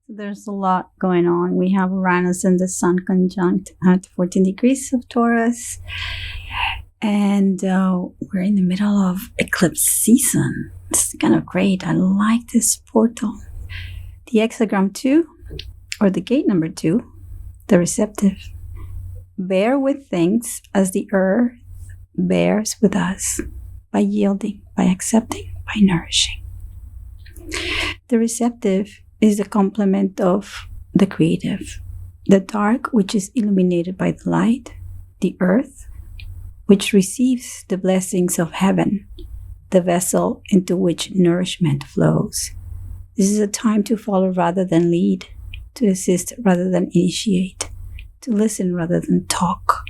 There's a lot going on. We have Uranus and the Sun conjunct at 14 degrees of Taurus. And we're in the middle of eclipse season. It's kind of great. I like this portal. The Hexagram 2, or the gate number 2, the receptive. Bear with things as the earth bears with us, by yielding, by accepting, by nourishing. The receptive is the complement of the creative. The dark, which is illuminated by the light. The earth, which receives the blessings of heaven. The vessel into which nourishment flows. This is a time to follow rather than lead, to assist rather than initiate, to listen rather than talk.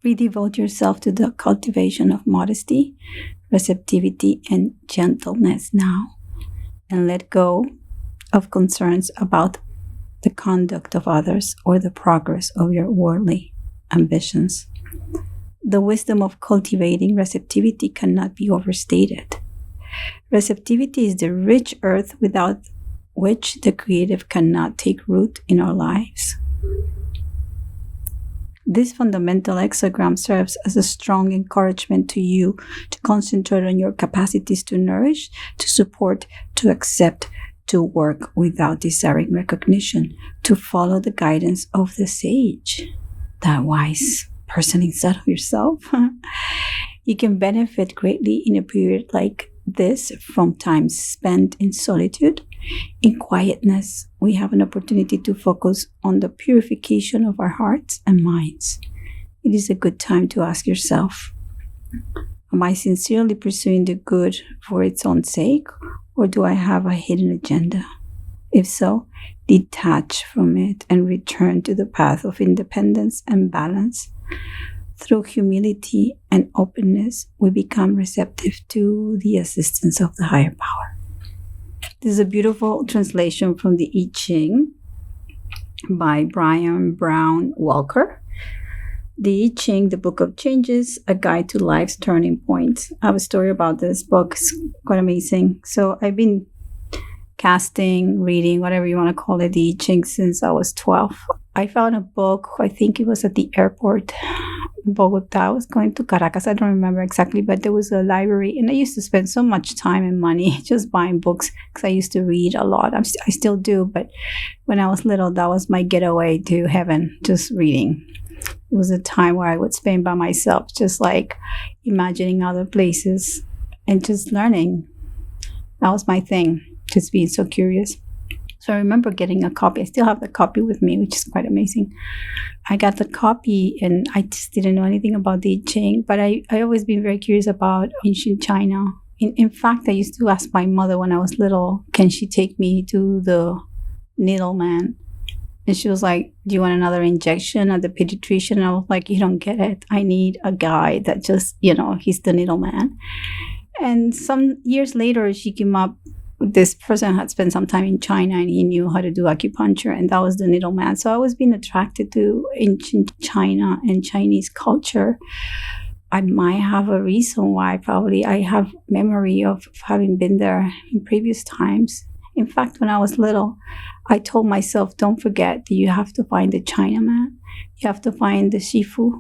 Redevote yourself to the cultivation of modesty, receptivity, and gentleness now, and let go of concerns about the conduct of others or the progress of your worldly ambitions. The wisdom of cultivating receptivity cannot be overstated. Receptivity is the rich earth without which the creative cannot take root in our lives. This fundamental hexagram serves as a strong encouragement to you to concentrate on your capacities to nourish, to support, to accept, to work without desiring recognition, to follow the guidance of the sage, that wise person inside of yourself. You can benefit greatly in a period like this from time spent in solitude. In quietness, we have an opportunity to focus on the purification of our hearts and minds. It is a good time to ask yourself, am I sincerely pursuing the good for its own sake, or do I have a hidden agenda? If so, detach from it and return to the path of independence and balance. Through humility and openness, we become receptive to the assistance of the higher power. This is a beautiful translation from the I Ching by Brian Brown Walker. The I Ching, the Book of Changes, a guide to life's turning points. I have a story about this book. It's quite amazing. So I've been casting, reading, whatever you want to call it, the I Ching since I was 12. I found a book, I think it was at the airport in Bogota. I was going to Caracas, I don't remember exactly, but there was a library, and I used to spend so much time and money just buying books because I used to read a lot. I still do, but when I was little, that was my getaway to heaven, just reading. It was a time where I would spend by myself, just like imagining other places and just learning. That was my thing, just being so curious. So I remember getting a copy. I still have the copy with me, which is quite amazing. I got the copy and I just didn't know anything about the I Ching, but I always been very curious about ancient China. In fact, I used to ask my mother when I was little, can she take me to the needle man? And she was like, do you want another injection at the pediatrician? And I was like, you don't get it. I need a guy that just, he's the needle man. And some years later, she came up. This person had spent some time in China and he knew how to do acupuncture, and that was the needle man. So I was being attracted to ancient China and Chinese culture. I might have a reason why. Probably I have memory of having been there in previous times. In fact, when I was little, I told myself, don't forget that you have to find the Chinaman. You have to find the Shifu,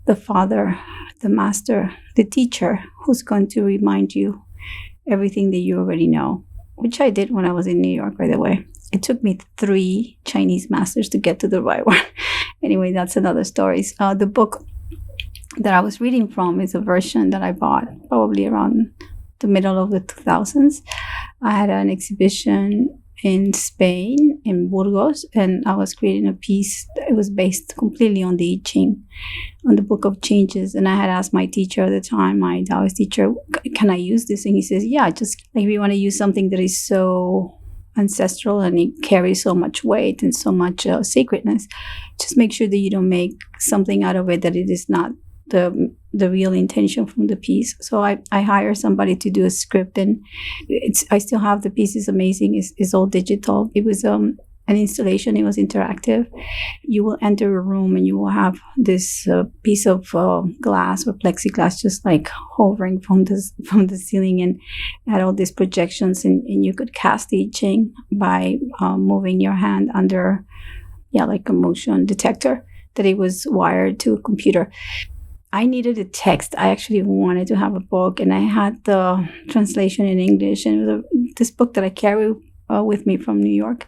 the father, the master, the teacher who's going to remind you everything that you already know, which I did when I was in New York, by the way. It took me 3 Chinese masters to get to the right one. Anyway, that's another story. The book that I was reading from is a version that I bought probably around the middle of the 2000s. I had an exhibition in Spain, in Burgos, and I was creating a piece that was based completely on the I Ching, on the Book of Changes. And I had asked my teacher at the time, my Taoist teacher, can I use this? And he says, yeah, just like if you want to use something that is so ancestral and it carries so much weight and so much sacredness, just make sure that you don't make something out of it that it is not the real intention from the piece. So I hired somebody to do a script, and I still have the piece. It's amazing. It's all digital. It was an an installation. It was interactive. You will enter a room and you will have this piece of glass or plexiglass just like hovering from the ceiling, and had all these projections, and you could cast the Ching by moving your hand under like a motion detector, that it was wired to a computer. I needed a text. I actually wanted to have a book, and I had the translation in English, and it was this book that I carry with me from New York.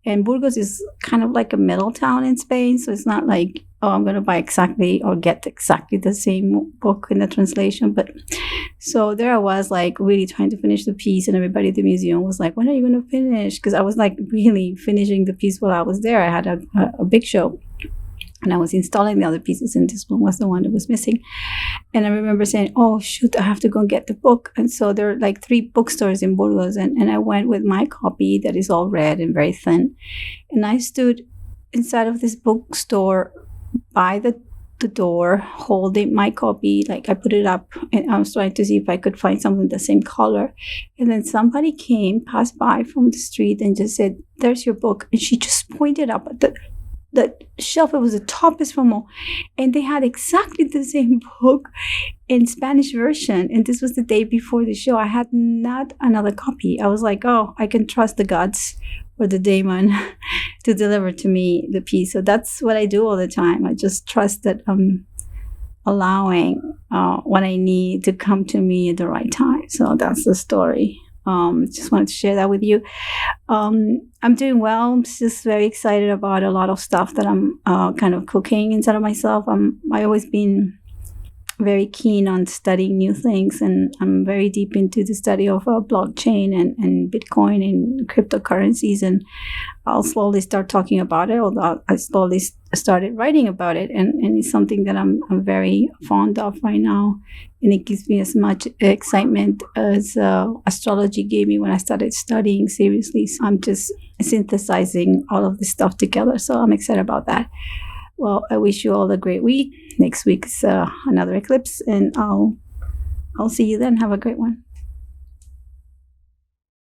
And Burgos is kind of like a middle town in Spain, so it's not like, oh, I'm going to buy exactly or get exactly the same book in the translation. But so there I was, like really trying to finish the piece, and everybody at the museum was like, when are you going to finish? Because I was like really finishing the piece while I was there. I had a big show, and I was installing the other pieces, and this one was the one that was missing. And I remember saying, oh, shoot, I have to go and get the book. And so there are like 3 bookstores in Burgos, and I went with my copy that is all red and very thin. And I stood inside of this bookstore by the door, holding my copy. Like I put it up, and I was trying to see if I could find something the same color. And then somebody passed by from the street and just said, there's your book. And she just pointed up at the shelf. It was a Topes from all, and they had exactly the same book in Spanish version. And this was the day before the show. I had not another copy. I was like, oh, I can trust the gods or the daemon to deliver to me the piece. So that's what I do all the time. I just trust that I'm allowing what I need to come to me at the right time. So that's the story. Just wanted to share that with you. I'm doing well. I'm just very excited about a lot of stuff that I'm kind of cooking inside of myself. I've always been very keen on studying new things, and I'm very deep into the study of blockchain and Bitcoin and cryptocurrencies, and I'll slowly start talking about it, although I slowly started writing about it, and it's something that I'm very fond of right now, and it gives me as much excitement as astrology gave me when I started studying seriously. So I'm just synthesizing all of this stuff together, so I'm excited about that. Well, I wish you all a great week. Next week is another eclipse, and I'll see you then. Have a great one.